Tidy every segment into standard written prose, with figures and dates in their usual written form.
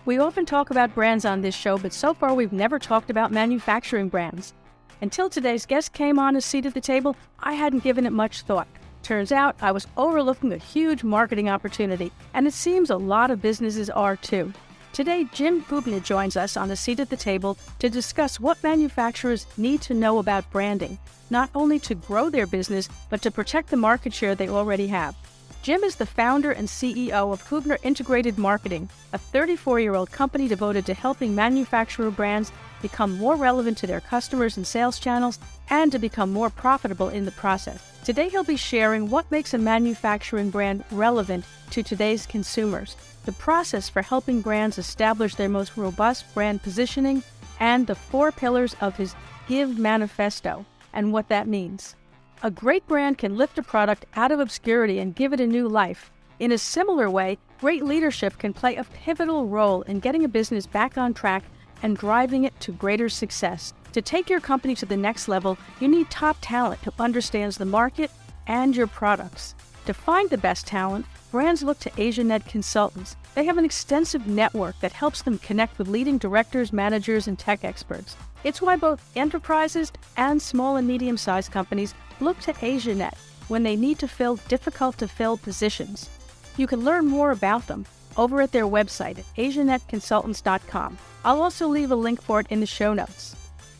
We often talk about brands on this show, but so far we've never talked about manufacturing brands. Until today's guest came on a seat at the table, I hadn't given it much thought. Turns out I was overlooking a huge marketing opportunity, and it seems a lot of businesses are too. Today, Jim Huebner joins us on a seat at the table to discuss what manufacturers need to know about branding, not only to grow their business, but to protect the market share they already have. Jim is the founder and CEO of Huebner Integrated Marketing, a 34-year-old company devoted to helping manufacturer brands become more relevant to their customers and sales channels and to become more profitable in the process. Today he'll be sharing what makes a manufacturing brand relevant to today's consumers, the process for helping brands establish their most robust brand positioning, and the 4 pillars of his Give Manifesto and what that means. A great brand can lift a product out of obscurity and give it a new life. In a similar way, great leadership can play a pivotal role in getting a business back on track and driving it to greater success. To take your company to the next level, you need top talent who understands the market and your products. To find the best talent, brands look to AsiaNet Consultants. They have an extensive network that helps them connect with leading directors, managers, and tech experts. It's why both enterprises and small and medium-sized companies look to AsiaNet when they need to fill difficult-to-fill positions. You can learn more about them over at their website at asianetconsultants.com. I'll also leave a link for it in the show notes.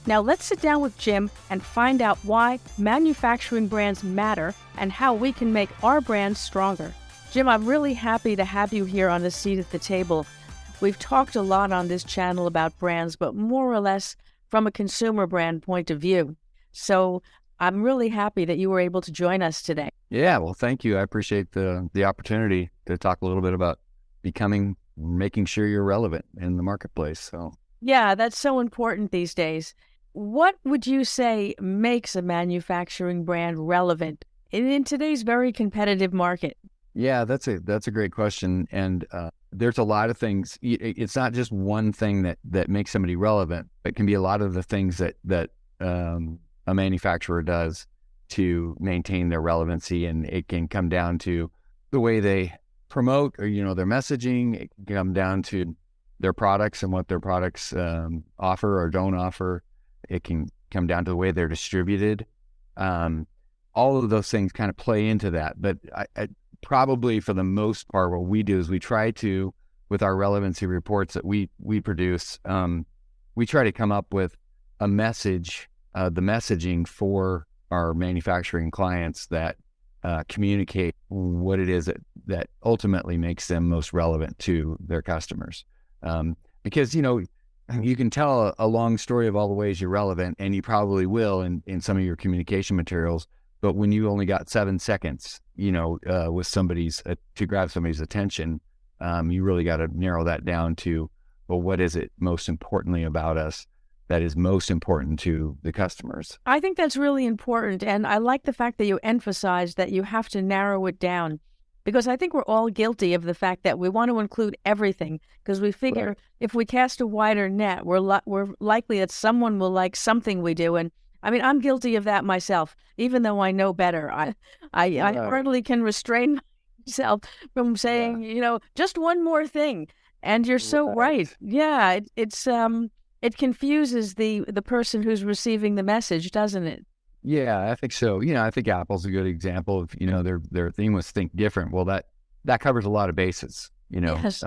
Now let's sit down with Jim and find out why manufacturing brands matter and how we can make our brands stronger. Jim, I'm really happy to have you here on the seat at the table. We've talked a lot on this channel about brands, but more or less from a consumer brand point of view. So I'm really happy that you were able to join us today. Yeah, well, thank you. I appreciate the opportunity to talk a little bit about making sure you're relevant in the marketplace. So yeah, that's so important these days. What would you say makes a manufacturing brand relevant in today's very competitive market? Yeah, that's a great question. And there's a lot of things. It's not just one thing that makes somebody relevant. It can be a lot of the things that a manufacturer does to maintain their relevancy, and it can come down to the way they promote or their messaging. It can come down to their products and what their products offer or don't offer. It can come down to the way they're distributed. All of those things kind of play into that. But I probably for the most part, what we do is we try to, with our relevancy reports that we produce, we try to come up with a message, the messaging for our manufacturing clients that communicate what it is that ultimately makes them most relevant to their customers. Because, you can tell a long story of all the ways you're relevant, and you probably will in some of your communication materials. But when you only got 7 seconds, with to grab somebody's attention, you really got to narrow that down to, well, what is it most importantly about us that is most important to the customers? I think that's really important. And I like the fact that you emphasize that you have to narrow it down, because I think we're all guilty of the fact that we want to include everything, because we figure if we cast a wider net, we're likely that someone will like something we do. And I mean, I'm guilty of that myself, even though I know better. I hardly can restrain myself from saying, just one more thing. And you're so right. Yeah, it confuses the person who's receiving the message, doesn't it? Yeah, I think so. I think Apple's a good example of, their theme was think different. Well, that covers a lot of bases. Yes.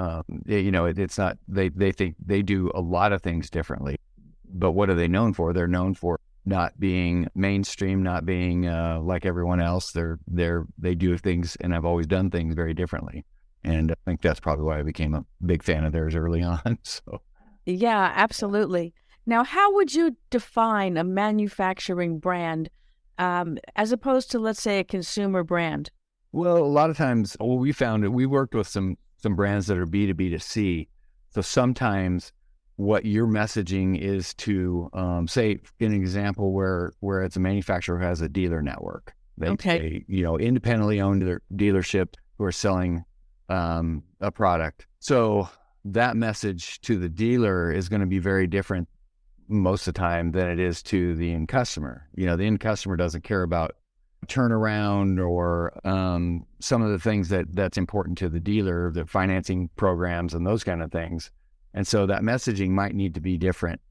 It's not, they think they do a lot of things differently, but what are they known for? They're known for not being mainstream, not being like everyone else. They do things, and have always done things very differently. And I think that's probably why I became a big fan of theirs early on. So. Yeah, absolutely. Now, how would you define a manufacturing brand as opposed to, let's say, a consumer brand? Well, a lot of times, we found that we worked with some brands that are B2B to C. So sometimes what your messaging is to, say, an example where it's a manufacturer who has a dealer network. They independently owned their dealership who are selling a product. So that message to the dealer is going to be very different most of the time than it is to the end customer. The end customer doesn't care about turnaround or some of the things that's important to the dealer, the financing programs and those kind of things. And so that messaging might need to be different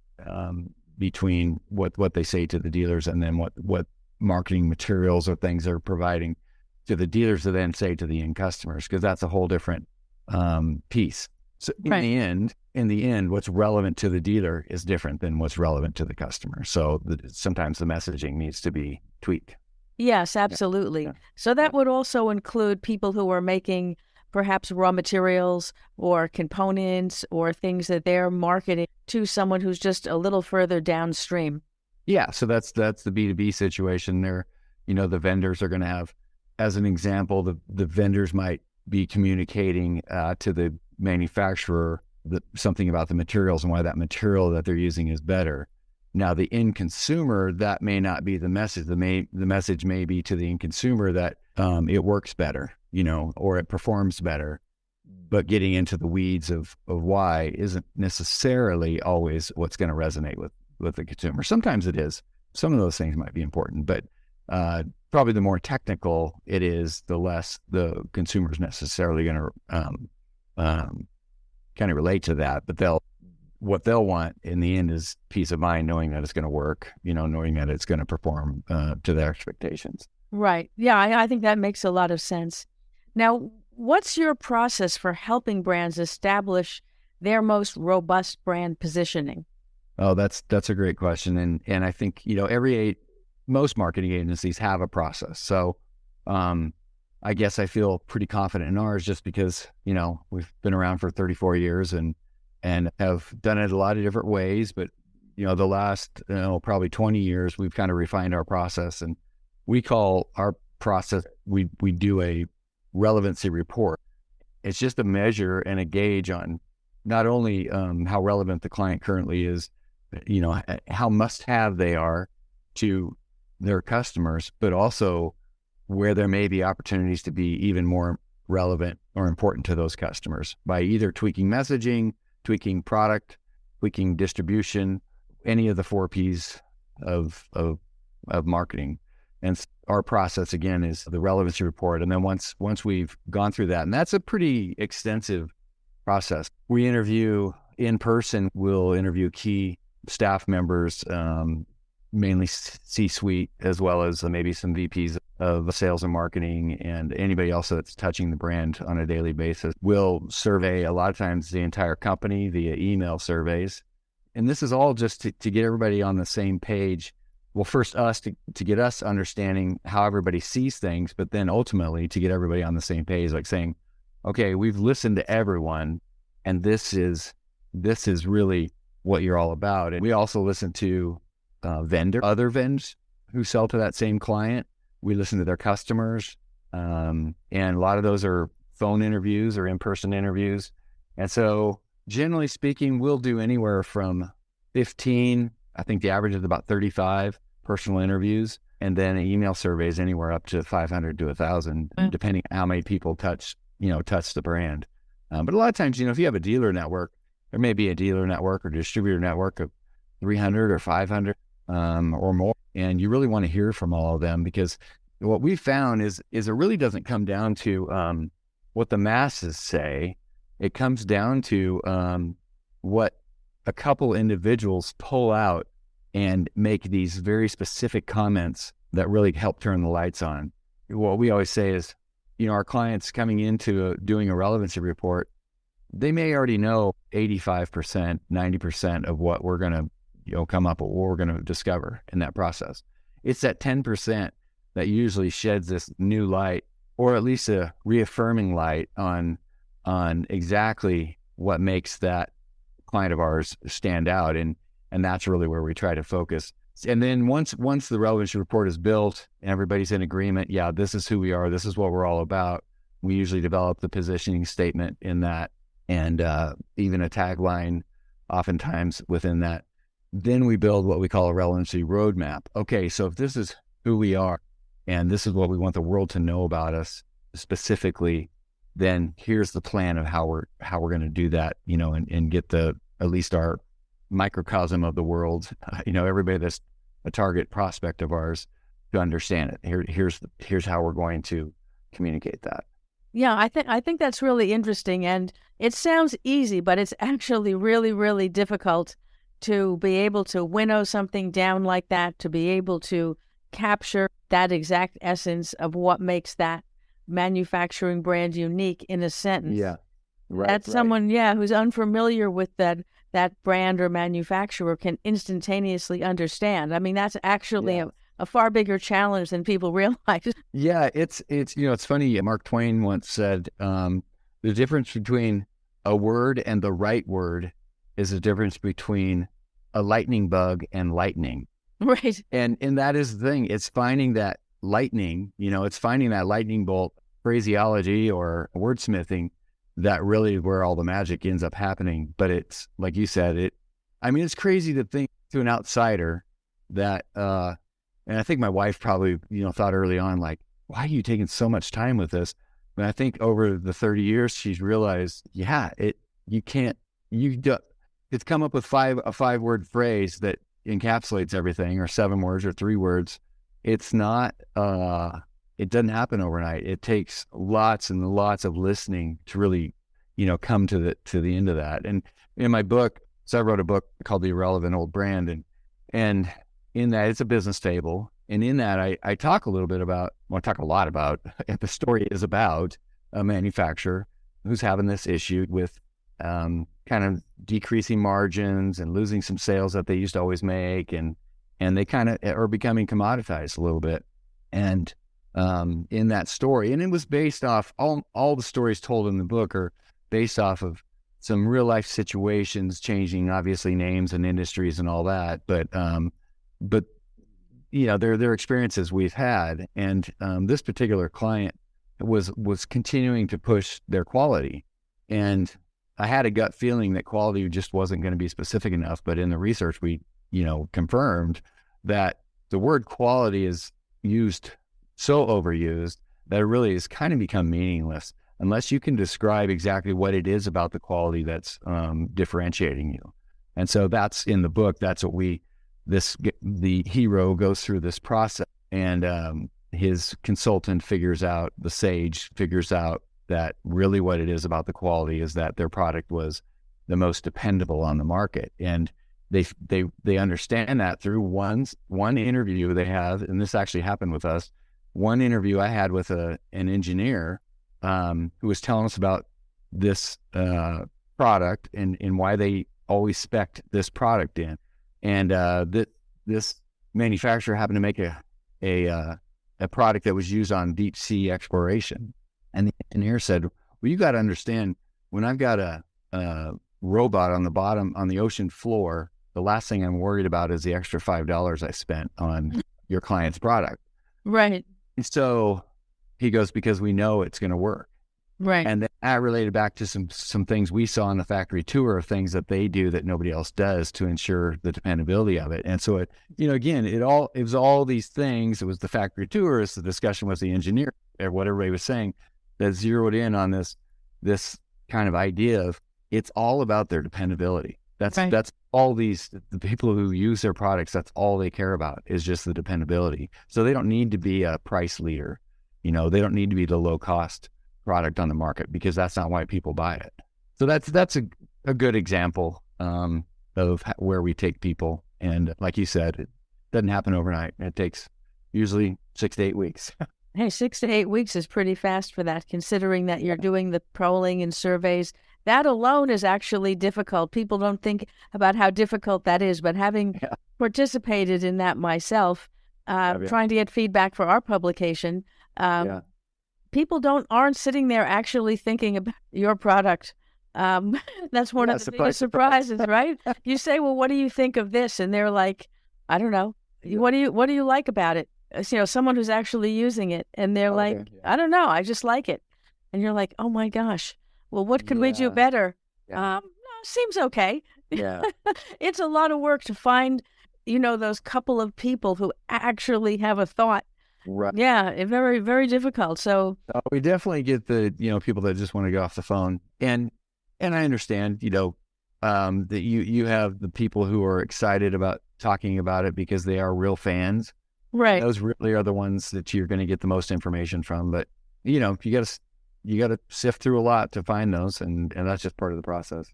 between what they say to the dealers and then what marketing materials or things they're providing to the dealers to then say to the end customers, because that's a whole different piece. So in the end, what's relevant to the dealer is different than what's relevant to the customer. So sometimes the messaging needs to be tweaked. Yes, absolutely. Yeah. So that would also include people who are making perhaps raw materials or components or things that they're marketing to someone who's just a little further downstream. Yeah, so that's the B2B situation there. The vendors are going to have, as an example, the vendors might be communicating to the manufacturer something about the materials and why that material that they're using is better. Now, the end consumer, that may not be the message. The message may be to the end consumer that it works better, or it performs better. But getting into the weeds of why isn't necessarily always what's going to resonate with the consumer. Sometimes it is. Some of those things might be important, but probably the more technical it is, the less the consumer's necessarily going to kind of relate to that. But what they'll want in the end is peace of mind, knowing that it's going to work, knowing that it's going to perform to their expectations. Right. Yeah, I think that makes a lot of sense. Now, what's your process for helping brands establish their most robust brand positioning? Oh, that's a great question. And I think, most marketing agencies have a process. So I guess I feel pretty confident in ours just because, we've been around for 34 years and have done it a lot of different ways. But, the last, probably 20 years, we've kind of refined our process, and we call our process, we do a relevancy report. It's just a measure and a gauge on not only how relevant the client currently is, how must-have they are to their customers, but also where there may be opportunities to be even more relevant or important to those customers by either tweaking messaging, tweaking product, tweaking distribution, any of the 4 Ps of marketing. And our process, again, is the relevancy report. And then once we've gone through that, and that's a pretty extensive process, we interview in person. We'll interview key staff members, mainly C-suite, as well as maybe some VPs of sales and marketing and anybody else that's touching the brand on a daily basis. We'll survey a lot of times the entire company via email surveys. And this is all just to get everybody on the same page. Well, first us to get us understanding how everybody sees things, but then ultimately to get everybody on the same page, like saying, okay, we've listened to everyone, and this is really what you're all about. And we also listen to other vendors who sell to that same client. We listen to their customers, and a lot of those are phone interviews or in-person interviews. And so generally speaking, we'll do anywhere from 15, I think the average is about 35 personal interviews, and then email surveys anywhere up to 500 to 1,000, depending on how many people touch the brand. But a lot of times, if you have a dealer network, there may be a dealer network or distributor network of 300 or 500 or more. And you really want to hear from all of them, because what we found is it really doesn't come down to what the masses say. It comes down to what a couple individuals pull out and make these very specific comments that really help turn the lights on. What we always say is, our clients coming into doing a relevancy report, they may already know 85%, 90% of what we're going to come up with, what we're going to discover in that process. It's that 10% that usually sheds this new light, or at least a reaffirming light on exactly what makes that client of ours stand out. And that's really where we try to focus. And then once the relevancy report is built and everybody's in agreement, yeah, this is who we are, this is what we're all about, we usually develop the positioning statement in that, and even a tagline oftentimes within that. Then we build what we call a relevancy roadmap. Okay, so if this is who we are and this is what we want the world to know about us specifically, then here's the plan of how we're going to do that, and get at least our microcosm of the world, everybody that's a target prospect of ours, to understand it. Here's how we're going to communicate that. Yeah, I think that's really interesting, and it sounds easy, but it's actually really, really difficult to be able to winnow something down like that, to be able to capture that exact essence of what makes that manufacturing brand unique in a sentence. Yeah. Right, That's right. someone, yeah, who's unfamiliar with that brand or manufacturer can instantaneously understand. I mean, that's actually Yeah. a far bigger challenge than people realize. Yeah, it's it's funny. Mark Twain once said, the difference between a word and the right word is the difference between a lightning bug and lightning. Right. And that is the thing. It's finding that lightning, it's finding that lightning bolt phraseology or wordsmithing that really where all the magic ends up happening. But it's like you said, I mean, it's crazy to think to an outsider that and I think my wife probably, thought early on, like, why are you taking so much time with this? But I think over the 30 years, she's realized, yeah, you can't, you do, it's come up with a 5-word phrase that encapsulates everything, or 7 words or 3 words. It's not, it doesn't happen overnight. It takes lots and lots of listening to really, come to the end of that. And in my book, so I wrote a book called The Irrelevant Old Brand, and in that it's a business fable. And in that I talk a little bit about, well, I talk a lot about, the story is about a manufacturer who's having this issue with kind of decreasing margins and losing some sales that they used to always make. And they kind of are becoming commoditized a little bit. And in that story, and it was based off, all the stories told in the book are based off of some real life situations, changing obviously names and industries and all that. But they're experiences we've had, and this particular client was continuing to push their quality, and I had a gut feeling that quality just wasn't going to be specific enough. But in the research, we confirmed that the word quality is used so overused that it really has kind of become meaningless unless you can describe exactly what it is about the quality that's differentiating you. And so that's in the book. That's what the hero goes through this process, and his consultant the sage figures out that really what it is about the quality is that their product was the most dependable on the market. And they understand that through one interview they have, and this actually happened with us. One interview I had with an engineer who was telling us about this product and why they always spec'd this product in. And this manufacturer happened to make a product that was used on deep sea exploration. And the engineer said, well, you got to understand, when I've got a robot on the bottom, on the ocean floor, the last thing I'm worried about is the extra $5 I spent on your client's product. Right. And so he goes, because we know it's going to work. Right. And then I related back to some things we saw on the factory tour of things that they do that nobody else does to ensure the dependability of it. And so it was all these things. It was the factory tours, the discussion with the engineer, or what everybody was saying, that zeroed in on this kind of idea of it's all about their dependability. That's all the people who use their products, that's all they care about is just the dependability. So they don't need to be a price leader. They don't need to be the low cost product on the market, because that's not why people buy it. So that's a good example of where we take people. And like you said, it doesn't happen overnight. It takes usually 6 to 8 weeks. Hey, 6 to 8 weeks is pretty fast for that, considering that you're doing the polling and surveys. That alone is actually difficult. People don't think about how difficult that is, but having participated in that myself, trying to get feedback for our publication, people aren't sitting there actually thinking about your product. That's one of the biggest surprises, right? You say, well, what do you think of this? And they're like, I don't know. What do you like about it? Someone who's actually using it, and they're like, I don't know, I just like it. And you're like, oh my gosh, well, what could we do better? No, seems okay. Yeah. It's a lot of work to find, those couple of people who actually have a thought. Right. Yeah, very, very difficult. So we definitely get the, people that just want to get off the phone. And I understand, that you have the people who are excited about talking about it because they are real fans. Right. Those really are the ones that you're going to get the most information from. But, you got to you got to sift through a lot to find those, and that's just part of the process.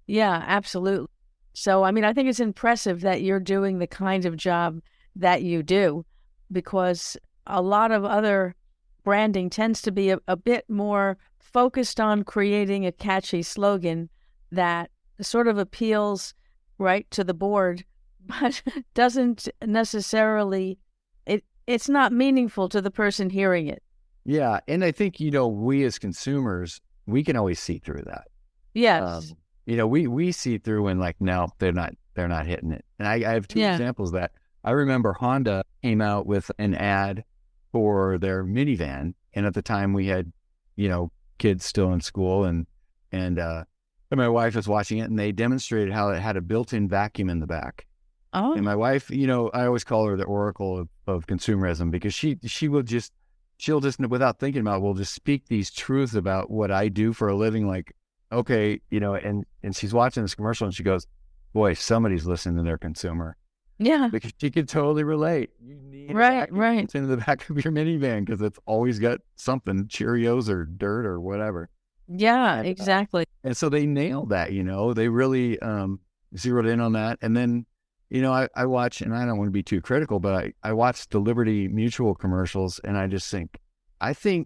Yeah, absolutely. So, I mean, I think it's impressive that you're doing the kind of job that you do, because a lot of other branding tends to be a bit more focused on creating a catchy slogan that sort of appeals right to the board, but doesn't necessarily, it's not meaningful to the person hearing it. Yeah. And I think, we as consumers, we can always see through that. Yes. We see through and like, no, they're not hitting it. And I have two examples of that. I remember Honda came out with an ad for their minivan. And at the time we had, kids still in school, and my wife was watching it, and they demonstrated how it had a built-in vacuum in the back. Oh. And my wife, I always call her the oracle of consumerism, because she'll just without thinking about it, will just speak these truths about what I do for a living. Like, okay, and she's watching this commercial and she goes, boy, somebody's listening to their consumer. Yeah. Because she could totally relate. You need right into the back of your minivan because it's always got something, Cheerios or dirt or whatever. Yeah, and, exactly. And so they nailed that, they really zeroed in on that. And then, I watch, and I don't want to be too critical, but I watch the Liberty Mutual commercials, and I just think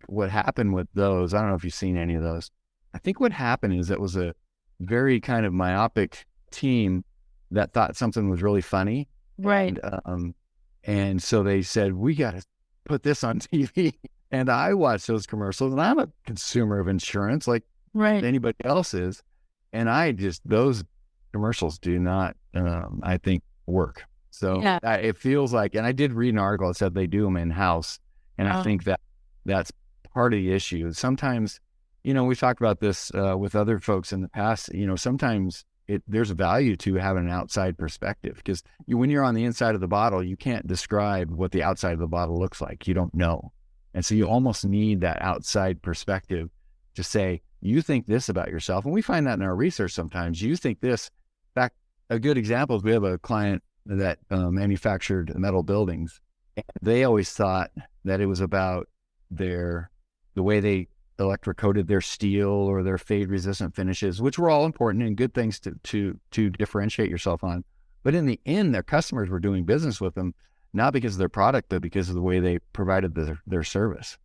what happened with those, I don't know if you've seen any of those. I think what happened is it was a very kind of myopic team that thought something was really funny. Right. And so they said, we got to put this on TV. And I watch those commercials, and I'm a consumer of insurance like anybody else is. And those commercials do not, I think, work. So it feels like, and I did read an article that said they do them in-house. And I think that's part of the issue. Sometimes, we've talked about this with other folks in the past, sometimes there's value to having an outside perspective, because when you're on the inside of the bottle, you can't describe what the outside of the bottle looks like. You don't know. And so you almost need that outside perspective to say, you think this about yourself. And we find that in our research sometimes. You think this. In fact, a good example is we have a client that manufactured metal buildings. And they always thought that it was about the way they electrocoated their steel or their fade resistant finishes, which were all important and good things to differentiate yourself on. But in the end, their customers were doing business with them, not because of their product, but because of the way they provided their service.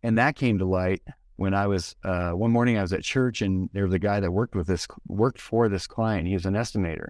And that came to light when I was, one morning I was at church, and there was a guy that worked for this client. He was an estimator.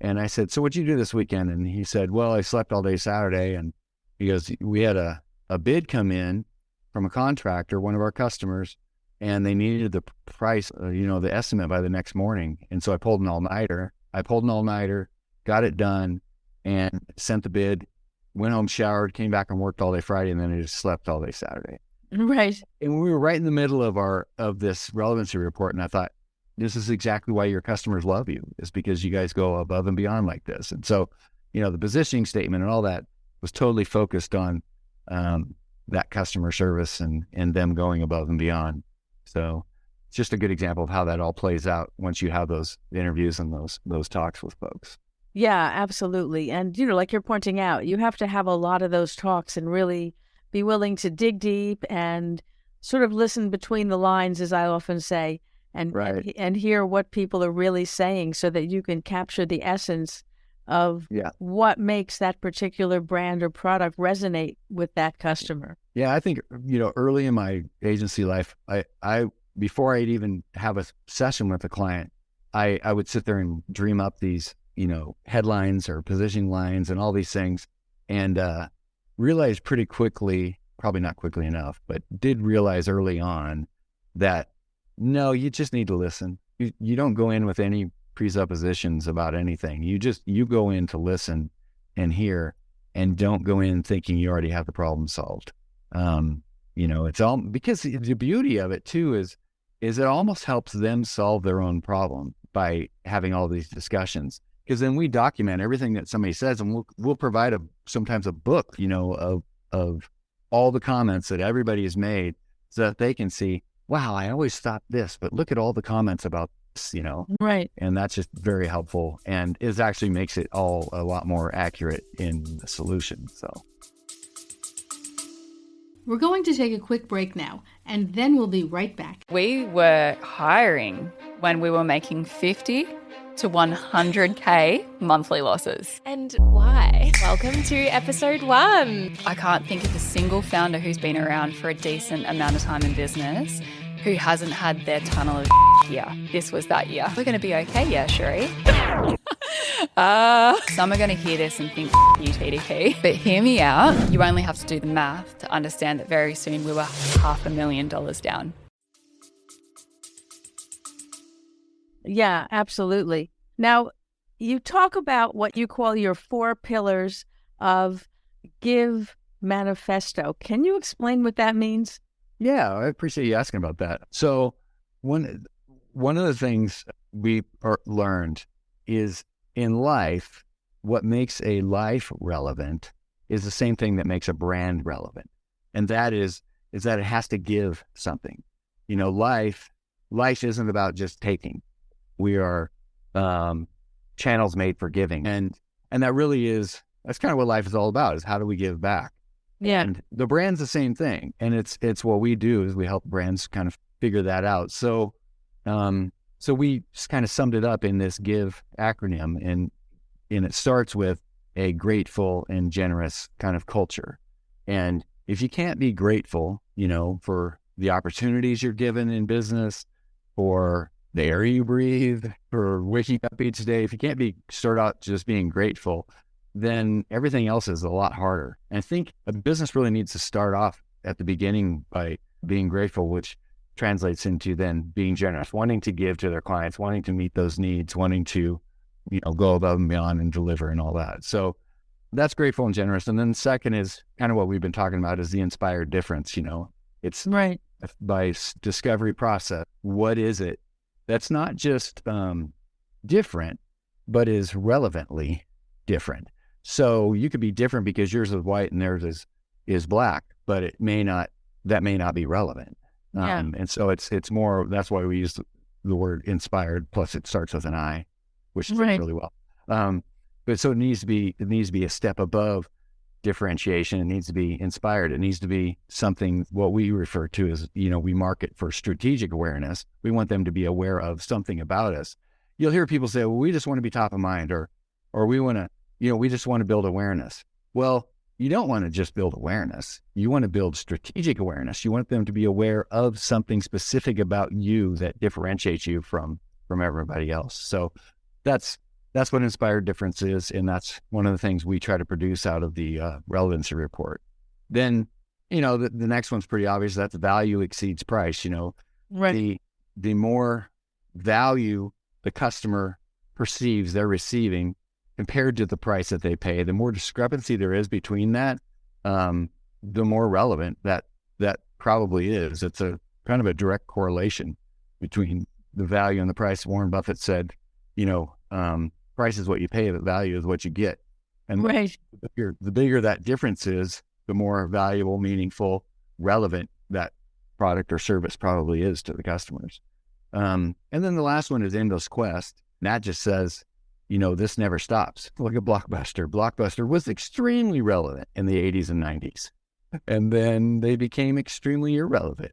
And I said, so what'd you do this weekend? And he said, well, I slept all day Saturday. And he goes, we had a bid come in from a contractor, one of our customers, and they needed the price, the estimate by the next morning. And so I pulled an all-nighter, got it done, and sent the bid, went home, showered, came back and worked all day Friday, and then I just slept all day Saturday. Right. And we were right in the middle of this relevancy report, and I thought, this is exactly why your customers love you, is because you guys go above and beyond like this. And so, the positioning statement and all that was totally focused on that customer service and them going above and beyond. So it's just a good example of how that all plays out once you have those interviews and those talks with folks. Yeah, absolutely. And, like you're pointing out, you have to have a lot of those talks and really be willing to dig deep and sort of listen between the lines, as I often say, and hear what people are really saying, so that you can capture the essence of what makes that particular brand or product resonate with that customer. Yeah, I think, early in my agency life, I before I'd even have a session with a client, I would sit there and dream up these, headlines or positioning lines and all these things, and realized pretty quickly, probably not quickly enough, but did realize early on that, no, you just need to listen. You don't go in with any presuppositions about anything. You go in to listen and hear, and don't go in thinking you already have the problem solved. It's all because the beauty of it too is it almost helps them solve their own problem by having all these discussions. Because then we document everything that somebody says, and we'll provide sometimes a book, of all the comments that everybody has made, so that they can see, wow, I always thought this, but look at all the comments about this, Right. And that's just very helpful, and it actually makes it all a lot more accurate in the solution. So we're going to take a quick break now, and then we'll be right back. We were hiring when we were making 50 to 100K monthly losses. And why? Welcome to episode 1. I can't think of a single founder who's been around for a decent amount of time in business who hasn't had their tunnel of year. This was that year. We're going to be okay, yeah, Sheree. Some are going to hear this and think, you TDP. But hear me out. You only have to do the math to understand that very soon we were $500,000 down. Yeah, absolutely. Now, you talk about what you call your 4 pillars of Give Manifesto. Can you explain what that means? Yeah, I appreciate you asking about that. So one of the things we learned is in life, what makes a life relevant is the same thing that makes a brand relevant. And that is that it has to give something. You know, life isn't about just taking. We are channels made for giving. And that really that's kind of what life is all about, is how do we give back? Yeah. And the brand's the same thing. And it's what we do is we help brands kind of figure that out. So we just kind of summed it up in this GIVE acronym, and it starts with a grateful and generous kind of culture. And if you can't be grateful, you know, for the opportunities you're given in business, for the air you breathe, for waking up each day, if you can't start out just being grateful, then everything else is a lot harder. And I think a business really needs to start off at the beginning by being grateful, which translates into then being generous, wanting to give to their clients, wanting to meet those needs, wanting to, you know, go above and beyond and deliver and all that. So that's grateful and generous. And then second is kind of what we've been talking about, is the inspired difference. You know, it's right by discovery process. What is it that's not just different, but is relevantly different? So you could be different because yours is white and theirs is black, but that may not be relevant. Yeah. And so it's more, that's why we use the word inspired, plus it starts with an I, which fits really well. But so it needs to be a step above differentiation. It needs to be inspired. It needs to be something, what we refer to as, you know, we market for strategic awareness. We want them to be aware of something about us. You'll hear people say, well, we just want to be top of mind, or we want to, you know, we just want to build awareness. Well, you don't want to just build awareness. You want to build strategic awareness. You want them to be aware of something specific about you that differentiates you from everybody else. So that's what inspired difference is. And that's one of the things we try to produce out of the relevancy report. Then, you know, the next one's pretty obvious. That's value exceeds price. You know, right. The more value the customer perceives they're receiving compared to the price that they pay, the more discrepancy there is between that, the more relevant that probably is. It's a kind of a direct correlation between the value and the price. Warren Buffett said, you know, price is what you pay, but value is what you get. And right. the bigger that difference is, the more valuable, meaningful, relevant that product or service probably is to the customers. And then the last one is endless quest. And that just says, you know, this never stops. Look at Blockbuster. Blockbuster was extremely relevant in the 80s and 90s. And then they became extremely irrelevant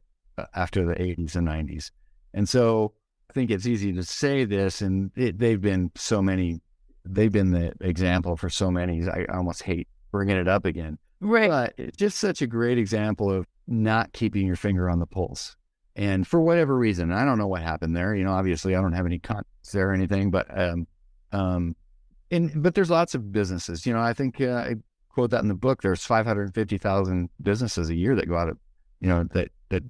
after the 80s and 90s. And so I think it's easy to say this, and they've been the example for so many. I almost hate bringing it up again. Right. But it's just such a great example of not keeping your finger on the pulse. And for whatever reason, I don't know what happened there. You know, obviously I don't have any context there or anything, but but there's lots of businesses. You know, I think I quote that in the book. There's 550,000 businesses a year that go out of, you know, that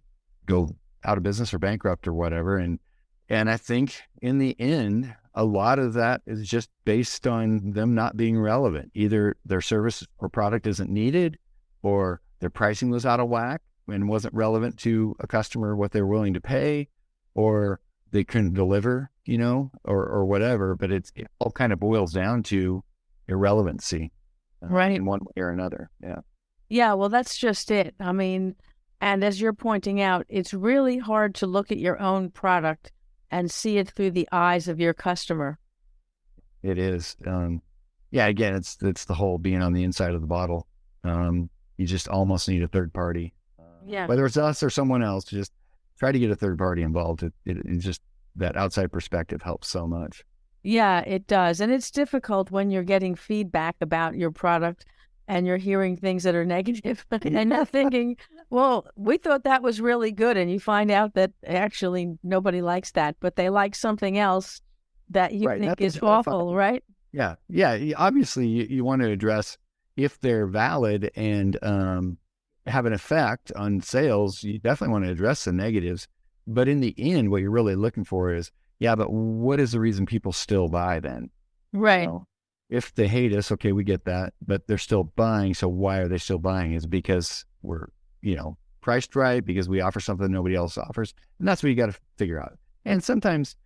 go out of business or bankrupt or whatever. And I think in the end, a lot of that is just based on them not being relevant. Either their service or product isn't needed, or their pricing was out of whack and wasn't relevant to a customer what they're willing to pay, or they couldn't deliver, you know, or whatever. But it all kind of boils down to irrelevancy, right, in one way or another. Yeah. Yeah. Well, that's just it. I mean, and as you're pointing out, it's really hard to look at your own product and see it through the eyes of your customer. It is. Yeah. Again, it's the whole being on the inside of the bottle. You just almost need a third party Yeah. Whether it's us or someone else, just try to get a third party involved. It just, that outside perspective helps so much. Yeah, it does. And it's difficult when you're getting feedback about your product and you're hearing things that are negative and not thinking, well, we thought that was really good. And you find out that actually nobody likes that, but they like something else that you Right, think that's is awful, right? Yeah. Obviously, you want to address if they're valid and have an effect on sales. You definitely want to address the negatives. But in the end, what you're really looking for is, yeah, but what is the reason people still buy then? Right. You know, if they hate us, okay, we get that, but they're still buying. So why are they still buying? Is because we're, priced right, because we offer something nobody else offers. And that's what you got to figure out. And sometimes,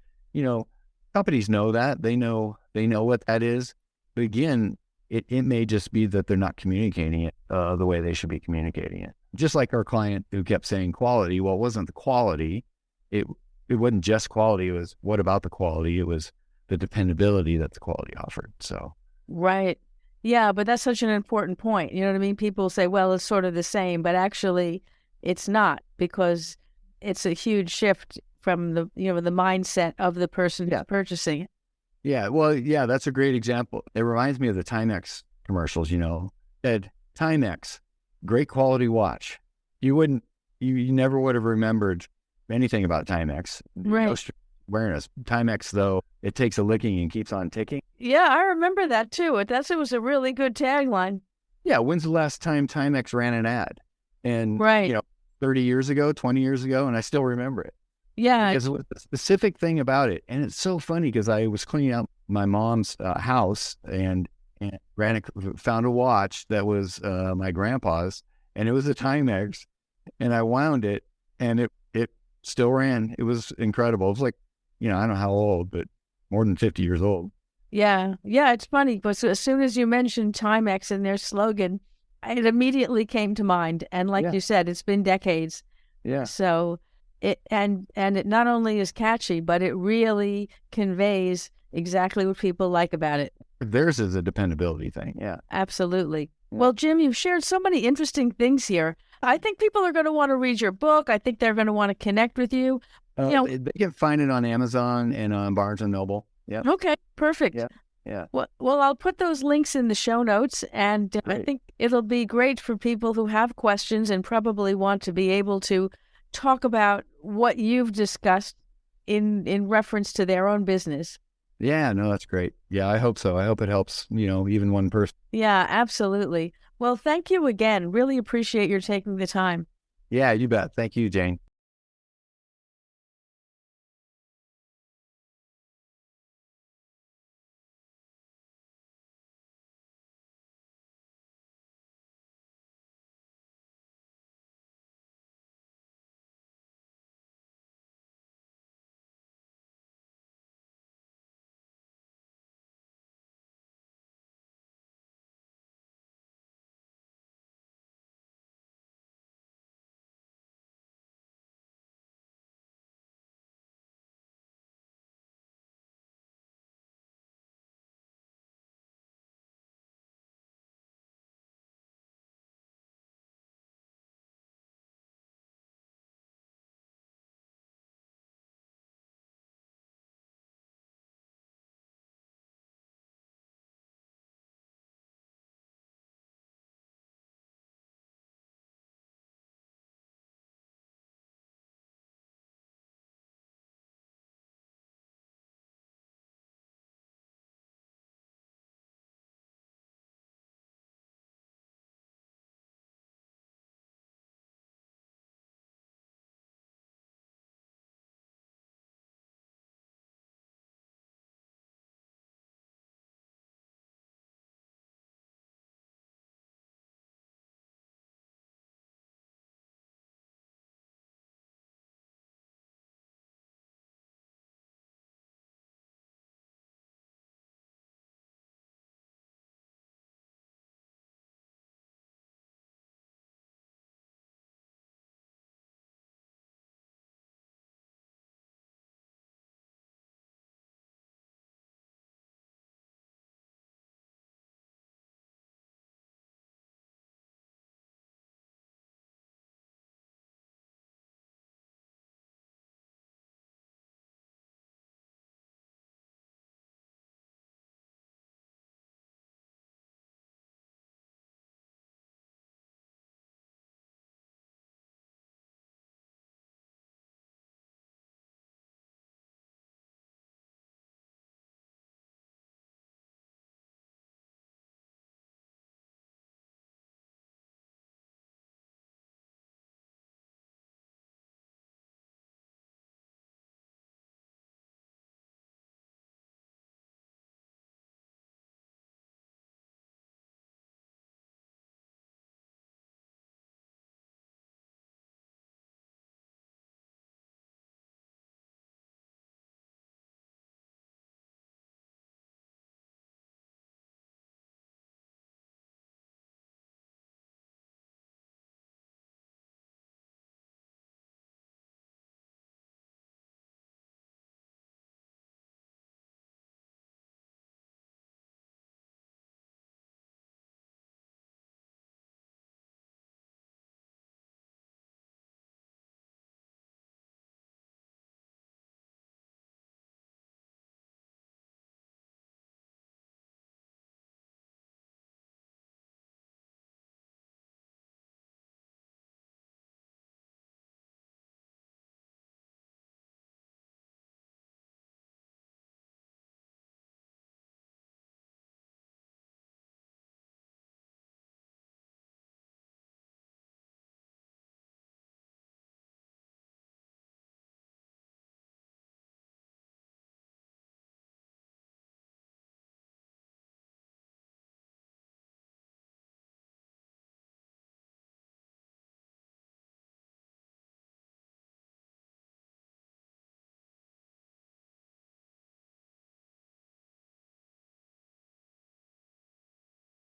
companies know that. They know what that is. But again, it may just be that they're not communicating it the way they should be communicating it. Just like our client who kept saying quality. Well, it wasn't the quality. It wasn't just quality. It was, what about the quality? It was the dependability that the quality offered. So. Right. Yeah, but that's such an important point. You know what I mean? People say, well, it's sort of the same, but actually it's not, because it's a huge shift from the mindset of the person who's purchasing it. Yeah. Well, yeah, that's a great example. It reminds me of the Timex commercials, said Timex, great quality watch. You never would have remembered anything about Timex. Right. No awareness. Timex, though, it takes a licking and keeps on ticking. Yeah, I remember that too. It was a really good tagline. Yeah. When's the last time Timex ran an ad? And, right. 30 years ago, 20 years ago, and I still remember it. Yeah. Because it was a specific thing about it. And it's so funny because I was cleaning out my mom's house and found a watch that was my grandpa's, and it was a Timex, and I wound it, and it still ran. It was incredible. It was like, I don't know how old, but more than 50 years old. Yeah. Yeah, it's funny, but as soon as you mentioned Timex and their slogan, it immediately came to mind. And like you said, it's been decades. Yeah. So it not only is catchy, but it really conveys exactly what people like about it. Theirs is a dependability thing. Yeah. Absolutely. Yeah. Well, Jim, you've shared so many interesting things here. I think people are going to want to read your book. I think they're going to want to connect with you. They can find it on Amazon and on Barnes and Noble. Yeah. Okay. Perfect. Yeah. Yeah. Well, I'll put those links in the show notes, and I think it'll be great for people who have questions and probably want to be able to talk about what you've discussed in reference to their own business. Yeah, no, that's great. Yeah, I hope so. I hope it helps, even one person. Yeah, absolutely. Well, thank you again. Really appreciate your taking the time. Yeah, you bet. Thank you, Jane.